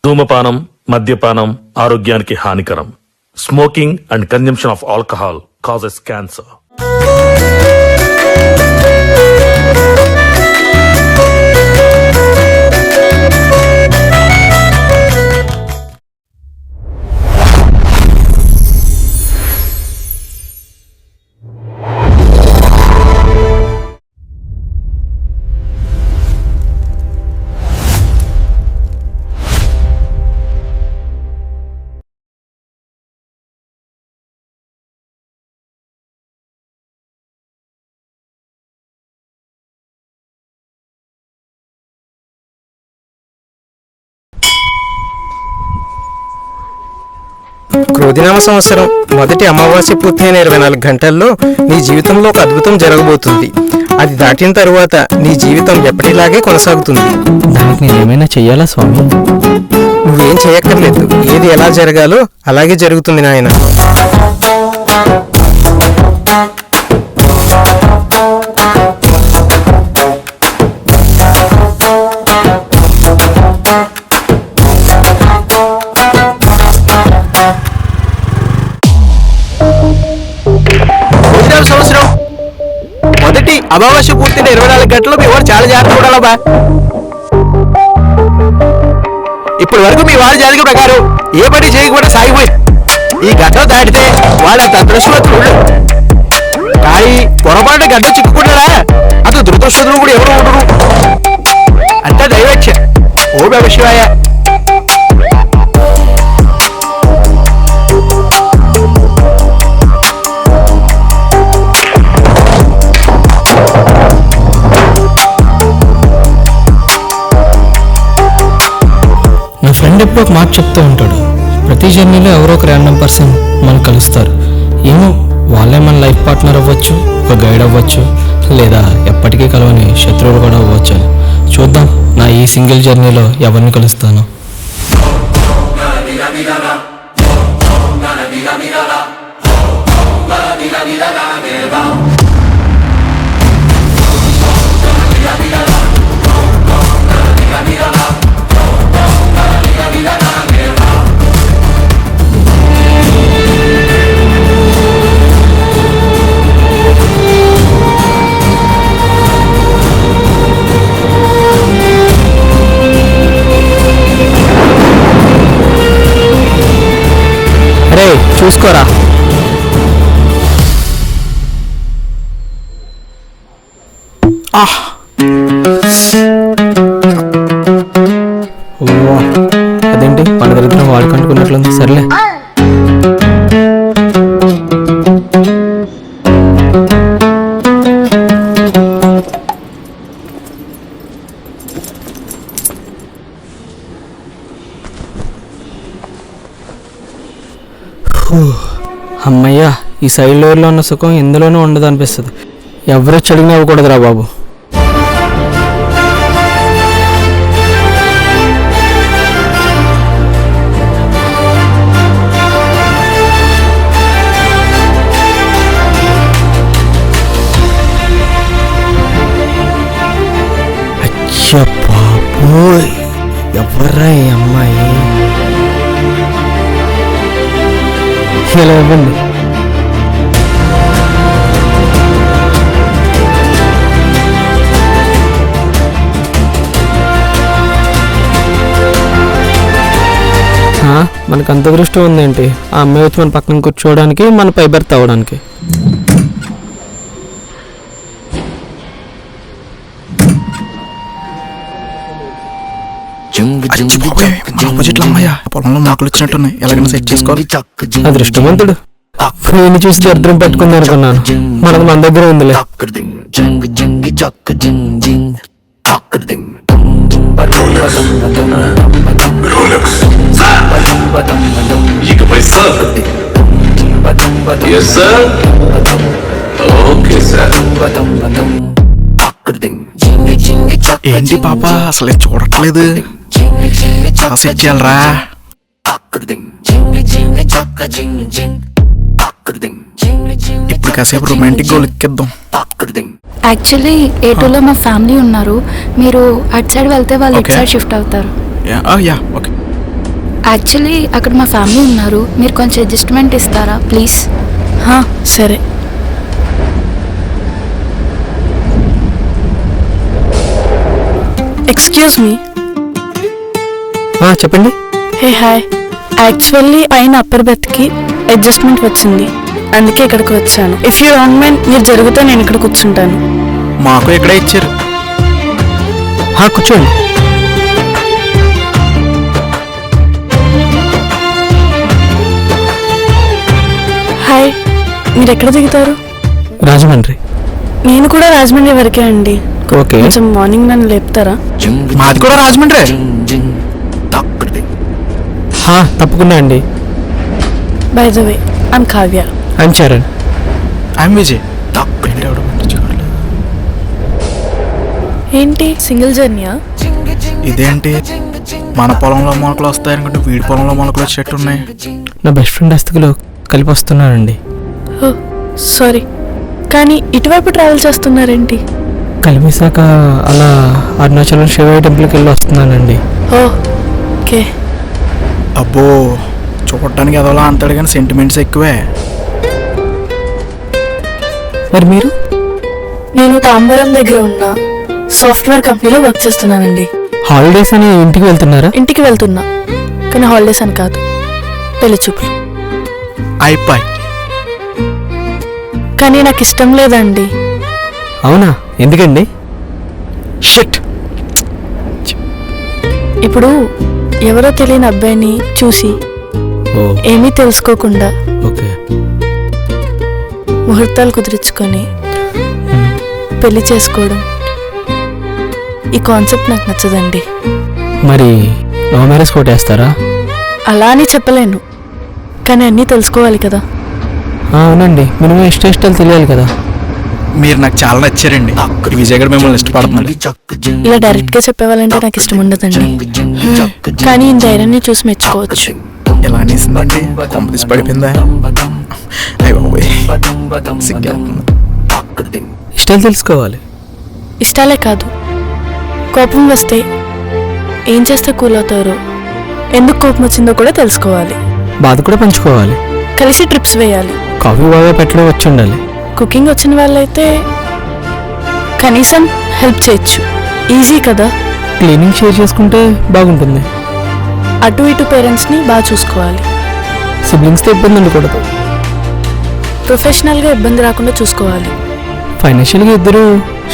ధూమపానం, మద్యపానం ఆరోగ్యానికి హానికరం. Smoking and consumption of alcohol causes cancer. క్రోధినామ సంవత్సరం మొదటి అమావాస్య పూర్తయిన 24 గంటల్లో నీ జీవితంలో ఒక అద్భుతం జరగబోతుంది. అది దాటిన తరువాత నీ జీవితం ఎప్పటిలాగే కొనసాగుతుంది. దానికి నేను ఏమైనా చెయ్యాలా స్వామి? నువ్వేం చేయక్కర్లేదు. ఏది ఎలా జరగాలో అలాగే జరుగుతుంది నాయన. సంవత్సరం మొదటి అమావాస్య పూర్తయిన 24 గంటల్లో మీ వారు చాలా జాగ్రత్త చూడాలబ్బా. ఇప్పటి వరకు మీ వారి జాతక ప్రకారం ఏ పని చేయకుండా సాగిపోయి ఈ గంటలు దాటితే వాళ్ళంత అదృష్టవంతులు. కానీ పొరపాటు గంట చిక్కుకుంటారా అతను దురదృష్టవంతులు కూడా ఎవరు ఉండరు. అంతా దైవచ్చ. ఓ బాబా శివాయ. నా ఫ్రెండ్ ఎప్పుడో ఒక మాట చెప్తూ ఉంటాడు, ప్రతి జర్నీలో ఎవరో ఒక ర్యాండమ్ పర్సన్ మనకు కలుస్తారు. ఏమో వాళ్ళే మన లైఫ్ పార్ట్నర్ అవ్వచ్చు, ఒక గైడ్ అవ్వచ్చు, లేదా ఎప్పటికీ కలవని శత్రువులు కూడా అవ్వచ్చు అని. చూద్దాం నా ఈ సింగిల్ జర్నీలో ఎవరిని కలుస్తాను. చూసుకోరా. అదేంటి మన దరిద్రం వాడుకుంటున్నట్లుంది. సర్లే. అమ్మయ్యా, ఈ సైడ్ లోయర్లో ఉన్న సుఖం ఎందులోనూ ఉండదు అనిపిస్తుంది. ఎవరు చెడిగినా ఇవ్వకూడదురా బాబు. అచ్చా బాబోయ్, ఎవర్రా ఈ అమ్మాయి? ఇలా ఇవ్వండి. మనకు అంత దృష్టి ఉందేంటి? ఆ అమ్మాయి వచ్చి మన పక్కన కూర్చోవడానికి, మన పై బెర్త్ అవ్వడానికి. అదృష్టవంతుడు. నేను చూసి దరిద్రం పట్టుకుంది అనుకున్నాను. మనది మన దగ్గర ఉందిలే. ఏంటి పాప అసలే చూడట్లేదు? సెట్యాలరా. ఇప్పుడు కాసేపు రొమాంటిక్ గోల్ ఎక్కిద్దాం. యాక్చువల్లీ A2లో మా ఫ్యామిలీ ఉన్నారు. మీరు అటు సైడ్ వెళ్తే వాళ్ళు ఇటు సైడ్ షిఫ్ట్ అవుతారు. ఓకే. యాక్చువల్లీ అక్కడ మా ఫ్యామిలీ ఉన్నారు, మీరు కొంచెం అడ్జస్ట్మెంట్ ఇస్తారా ప్లీజ్? సరే. Excuse me. చెప్పండి. Hey hi. యాక్చువల్లీ పైన అప్పర్ బెత్కి అడ్జస్ట్మెంట్ వచ్చింది, అందుకే ఇక్కడికి వచ్చాను. ఇఫ్ యూ డోంట్ మైండ్ మీరు జరుగుతా నేను ఇక్కడ కూర్చుంటాను. మాకు ఇక్కడే ఇచ్చారు. కూర్చోండి. హాయ్, మీరు ఎక్కడ దిగుతారు? రాజమండ్రి. నేను కూడా రాజమండ్రి వరకే అండి. ఓకే. కొంచెం మార్నింగ్ నన్ను లేపుతారా? మాది కూడా రాజమండ్రి. తప్పకుండా అండి. By the way, I'm Kavya. I'm Charan. I'm Vijay. ఏంటి సింగిల్ జర్నీయా? ఇదేంటి మన పొలంలో మొలకలు వస్తాయనుకుంటే వీడి పొలంలో మొలకలు వచ్చేట్టు ఉన్నాయి. నా బెస్ట్ ఫ్రెండ్ అస్తుకులో కలిపి వస్తున్నానండి. ఓ సారీ, కానీ ఇటువైపు ట్రావెల్ చేస్తున్నారేంటి? కలిపేశాక అలా అరుణాచలం శివయ్య టెంపుల్కి వెళ్ళి వస్తున్నానండి. ఓకే. అబ్బో, చూడటానికి ఎదోలా అంటాడు కానీ సెంటిమెంట్స్ ఎక్కువే. మరి మీరు? నేను తాంబరం దగ్గర ఉన్న సాఫ్ట్వేర్ కంపెనీలో వర్క్ చేస్తున్నానండి. హాలిడేస్ అని ఇంటికి వెళ్తున్నారా? ఇంటికి వెళ్తున్నా, కానీ హాలిడేస్ అని కాదు, పెళ్లి చూపులు. అయిపోయి. కానీ నాకు ఇష్టం లేదండి. అవునా, ఎందుకండి? షిట్. ఇప్పుడు ఎవరో తెలియని అబ్బాయిని చూసి ఏమీ తెలుసుకోకుండా ఓకే ముహూర్తాలు కుదిరించుకొని పెళ్లి చేసుకోవడం, ఈ కాన్సెప్ట్ నాకు నచ్చదండి. మరి లవ్ మ్యారేజ్ కొట్టేస్తారా? అలా అని చెప్పలేను, కానీ అన్నీ తెలుసుకోవాలి కదా. అవునండి, మినిమం ఇష్టాలు తెలియాలి కదా. మీరు నాకు చాలా నచ్చారండి. విజయ్ గారు మిమ్మల్ని ఇష్టపడుతున్నాడు. ఇలా డైరెక్ట్ గా చెప్పేవాళ్ళంటే నాకు ఇష్టం ఉండదండి, కానీ ఈ ధైర్యాన్ని చూసి మెచ్చుకోవచ్చు. ఎలా అనేసిందండి? కంపెనీస్ పడిపోయిందా? ఇష్టాలు తెలుసుకోవాలి. ఇష్టాలే కాదు, కోపం వస్తే ఏం చేస్తే కూల్ అవుతారో, ఎందుకు కోపం వచ్చిందో కూడా తెలుసుకోవాలి. బాధ కూడా పంచుకోవాలి. కలిసి ట్రిప్స్ వేయాలి. కాఫీ బాగా పెట్టడం వచ్చి ఉండాలి. కుకింగ్ వచ్చిన వాళ్ళైతే కనీసం హెల్ప్ చేయొచ్చు, ఈజీ కదా. క్లీనింగ్ షేర్ చేసుకుంటే బాగుంటుంది. అటు ఇటు పేరెంట్స్ని బాగా చూసుకోవాలి. సిబ్లింగ్స్తో ఇబ్బంది ఉండకూడదు. ప్రొఫెషనల్గా ఇబ్బంది రాకుండా చూసుకోవాలి. ఫైనాన్షియల్గా ఇద్దరు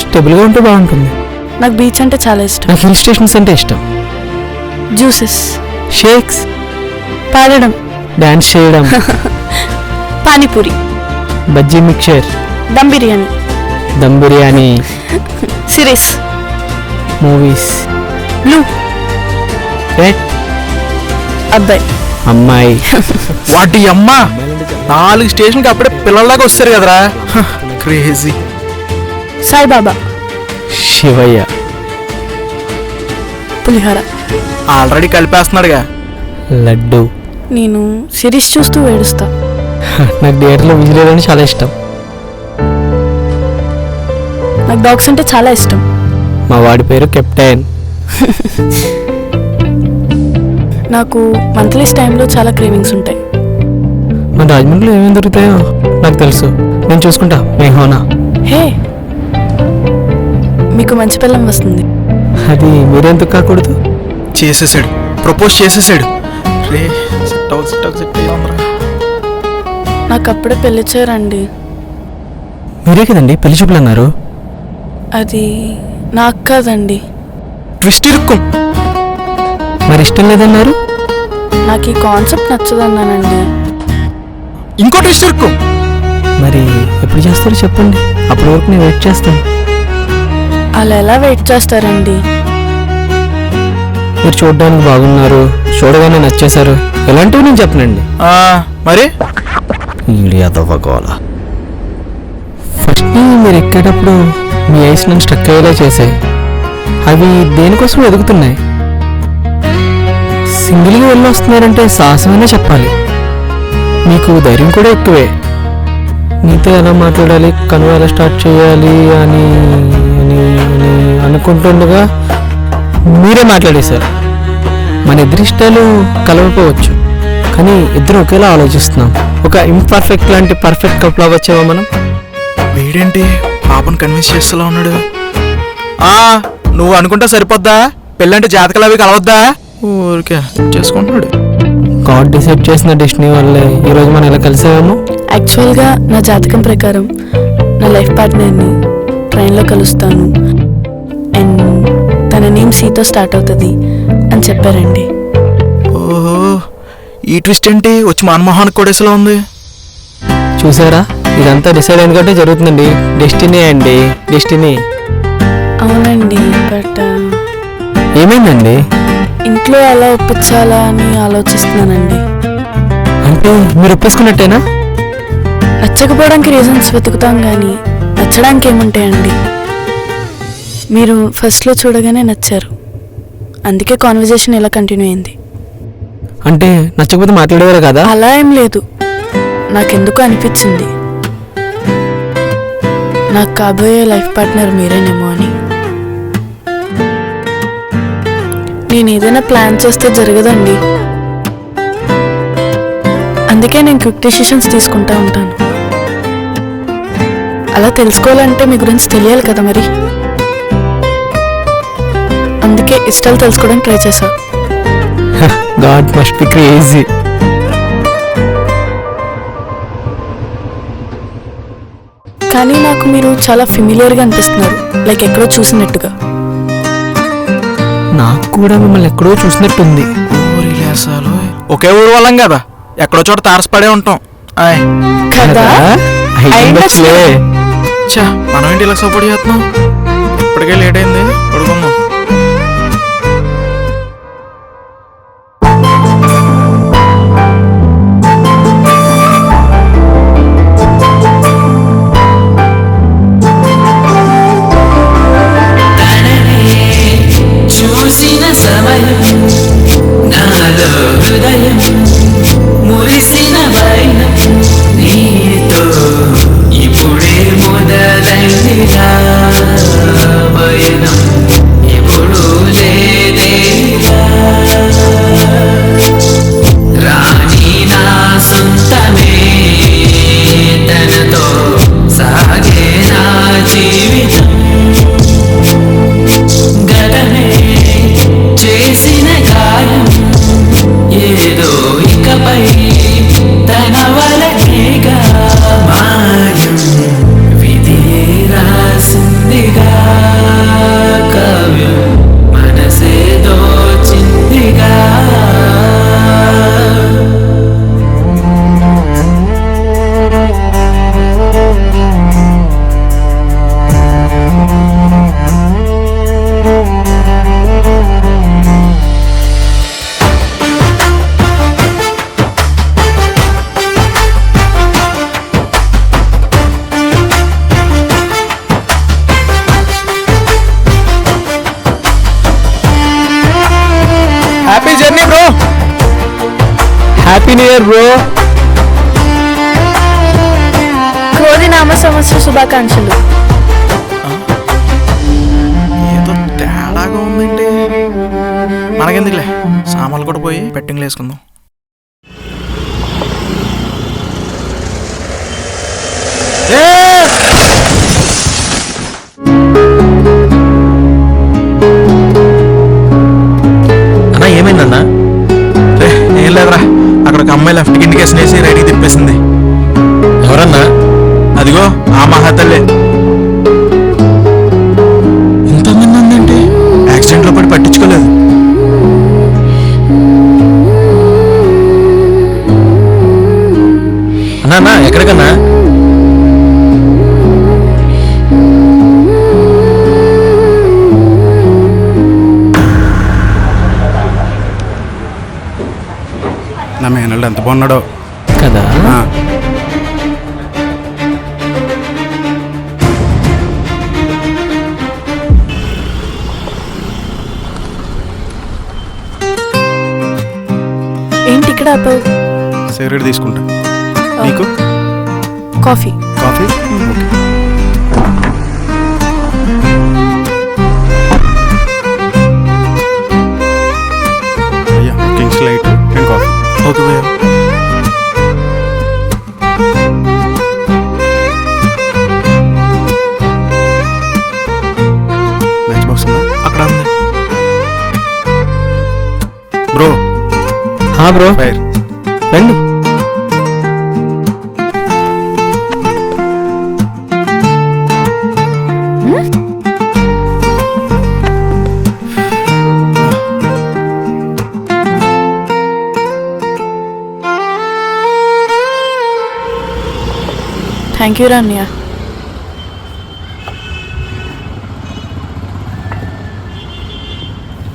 స్టేబుల్గా ఉంటే బాగుంటుంది. నాకు బీచ్ అంటే చాలా ఇష్టం. నాకు హిల్ స్టేషన్స్ అంటే ఇష్టం. జ్యూసెస్, షేక్స్, పాడడం, డాన్స్ చేయడం, panipuri, bajji mixture, dum biryani, dum biryani, series, movies, blue, red, అబ్బాయి, అమ్మాయి. వాటి అమ్మ 4 స్టేషన్కి అప్పుడే పిల్లల్లాగా వస్తారు కదరా. క్రేజీ. సాయిబాబా, శివయ్య, పులిహోర, ఆల్రెడీ కలిపేస్తున్నాడుగా. లడ్డు. నేను సిరీస్ చూస్తూ ఏడుస్తా. నాకు థియేటర్లో విజిల్ అంటే చాలా ఇష్టం. నాకు డాగ్స్ అంటే చాలా ఇష్టం. మా వాడి పేరు కెప్టెన్. నాకు మంత్లీస్ టైంలో చాలా క్రేవింగ్స్ ఉంటాయి. మన రాజమండ్రిలో ఏమేమి దొరుకుతాయో నాకు తెలుసు, నేను చూసుకుంటా. మేహోనా. హే, మీకు మంచి పిల్లం వస్తుంది. అది మీరెందుకు కాకూడదు? చేసేసాడు, ప్రపోజ్ చేసేసాడు. రే సెట్ అయ్యిందిరా. నాకు అప్పుడే పెళ్లి చేయరండి. మీరే కదండి పెళ్లి చూపులు అన్నారు. అది నాకు కాదండి. ట్విస్ట్ ఇరుక్కుం. మరి ఇష్టం లేదన్నారు. నాకు ఈ కాన్సెప్ట్ నచ్చదన్నానండి. ఇంకో ట్విస్ట్ ఇరుక్కుం. మరి ఎప్పుడు చేస్తారో చెప్పండి, అప్పటి వరకు నేను వెయిట్ చేస్తాను. అలా ఎలా వెయిట్ చేస్తారండి? మీరు చూడడానికి బాగున్నారు, చూడగానే నచ్చేశారు, ఎలాంటివి నేను చెప్పనండి. మరి ఫస్ట్ మీరు ఎక్కేటప్పుడు మీ ఐస్ నన్ను స్ట్రక్ అయ్యేలా చేసాయి. అవి దేనికోసం ఎదుగుతున్నాయి. సింగిల్గా వెళ్ళి వస్తున్నారంటే సాహసమైనా చెప్పాలి. మీకు ధైర్యం కూడా ఎక్కువే. మీతో ఎలా మాట్లాడాలి, కనువ ఎలా స్టార్ట్ చేయాలి అని అని అనుకుంటుండగా మీరే మాట్లాడేశారు. మన ఇద్దరి ఇష్టాలు కలవకపోవచ్చు, కానీ ఇద్దరు ఒకేలా ఆలోచిస్తున్నాం. ఒక ఇంపర్ఫెక్ట్ లాంటి పర్ఫెక్ట్ కపుల్ అవ్వచ్చేమో మనం. వీడేంటి పాపను కన్విన్స్ చేస్తూలా ఉన్నాడు. నువ్వు అనుకుంటా సరిపోద్దా? పెళ్ళంటే జాతకాలు అవి కలవద్దా? ఊరికే చేసుకుంటున్నాడు. గాడ్ డిసైడ్ చేసిన డెస్టినీ వల్లే ఈరోజు మనం ఇలా కలిసామేమో. యాక్చువల్గా నా జాతకం ప్రకారం నా లైఫ్ పార్ట్నర్ని ట్రైన్లో కలుస్తాను అండ్ తన నేమ్ సీతో స్టార్ట్ అవుతుంది అని చెప్పారండి. ఓహో, ఈ ట్విస్ట్ ఏంటి వచ్చి మన్మోహన్ కొడేసలా ఉంది. చూసారా, ఇదంతా డిసైడ్ అయిన కంటే జరుగుతుందండి. డెస్టినీ అండి, డెస్టినీ. అవునండి, బట్ ఏమైందండి? ఇంట్లో ఎలా ఒప్పించాలా అని ఆలోచిస్తున్నానండి. అంటే మీరు ఒప్పేసుకున్నట్టేనా? నచ్చకపోవడానికి రీజన్స్ వెతుకుతాం కానీ నచ్చడానికి ఏముంటాయండి. మీరు ఫస్ట్లో చూడగానే నచ్చారు, అందుకే కాన్వర్జేషన్ ఇలా కంటిన్యూ అయింది. అంటే నచ్చకపోతే మాట్లాడేవారు కదా? అలా ఏం లేదు, నాకెందుకు అనిపించింది నాకు కాబోయే లైఫ్ పార్ట్నర్ మీరేనేమో అని. నేను ఏదైనా ప్లాన్ చేస్తే జరగదండి, అందుకే నేను క్విక్ డెసిషన్స్ తీసుకుంటా ఉంటాను. అలా తెలుసుకోవాలంటే మీ గురించి తెలియాలి కదా మరి, అందుకే ఇష్టాలు తెలుసుకోవడానికి ట్రై చేశా. God must be crazy. కానీ నాకు మీరు చాలా ఫెమిలియర్గా అనిపిస్తున్నారు, లైక్ ఎక్కడో చూసినట్టుగా. నాకు కూడా మిమ్మల్ని ఎక్కడో చూసినట్టుంది. ఒకే ఊరు వాళ్ళం కదా, ఎక్కడో చోట తారసపడే ఉంటాం. కదా అయ్యిందచ్చులే. మనం ఏంటి ఇలా సపోర్ట్ చేస్తున్నాం? ఇప్పటికే లేట్ అయింది, పడుకుందాం. చూసిన సమయం నాలో హృదయం మురిసిన వైనం నీతో ఇప్పుడే మొదలైందిగా వైనం ఎప్పుడు లేదేగా రాణి నా సొంతమే తనతో సాగే నా జీవితం గతమే చేసిన గాయం ఏదో ఇకపై తన వలకేగా మాయం విధియే రాసిందిగా కావ్యం మనసే దోచిందిగా happy journey bro. Happy new year bro. Krodhi నామ సంవత్సర శుభాకాంక్షలు. ఏదో తేడాగా ఉందండి. మనకెందుకులే, సామాన్లు కూడా పోయి బెట్టింగ్లు వేసుకుందాం. అన్నా ఏమైందన్నా? ఏం లేదురా, అక్కడ ఒక అమ్మాయి లెఫ్ట్కి ఇండికేషన్ వేసి రైట్కి తిప్పేసింది. ఎవరన్నా? అదిగో ఆ మహాతల్లే. ఇంతమంది ఉందంటే యాక్సిడెంట్లో పడి పట్టించుకోలేదు. అన్నా ఎక్కడికన్నా? నా మేనల్డ్ ఎంత బాగున్నాడో కదా. ఏంటి ఇక్కడ ఆపావు? సిగరెట్ తీసుకుంటా. నీకు coffee. Coffee? Bro bro fire. రండి. థ్యాంక్ యూ రా అన్నయ్య.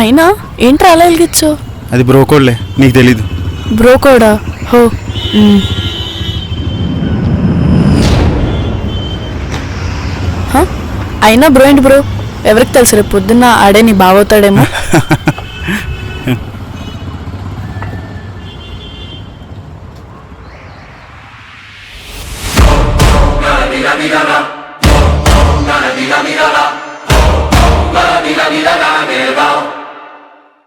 అయినా ఏంట్రా అలా వెలిగించు? అది బ్రోకోడ్లే, నీకు తెలీదు. బ్రో కూడా హో. అయినా బ్రో ఏంటి బ్రో, ఎవరికి తెలుసు రేపు పొద్దున్న ఆడే నీ బావవుతాడేమో.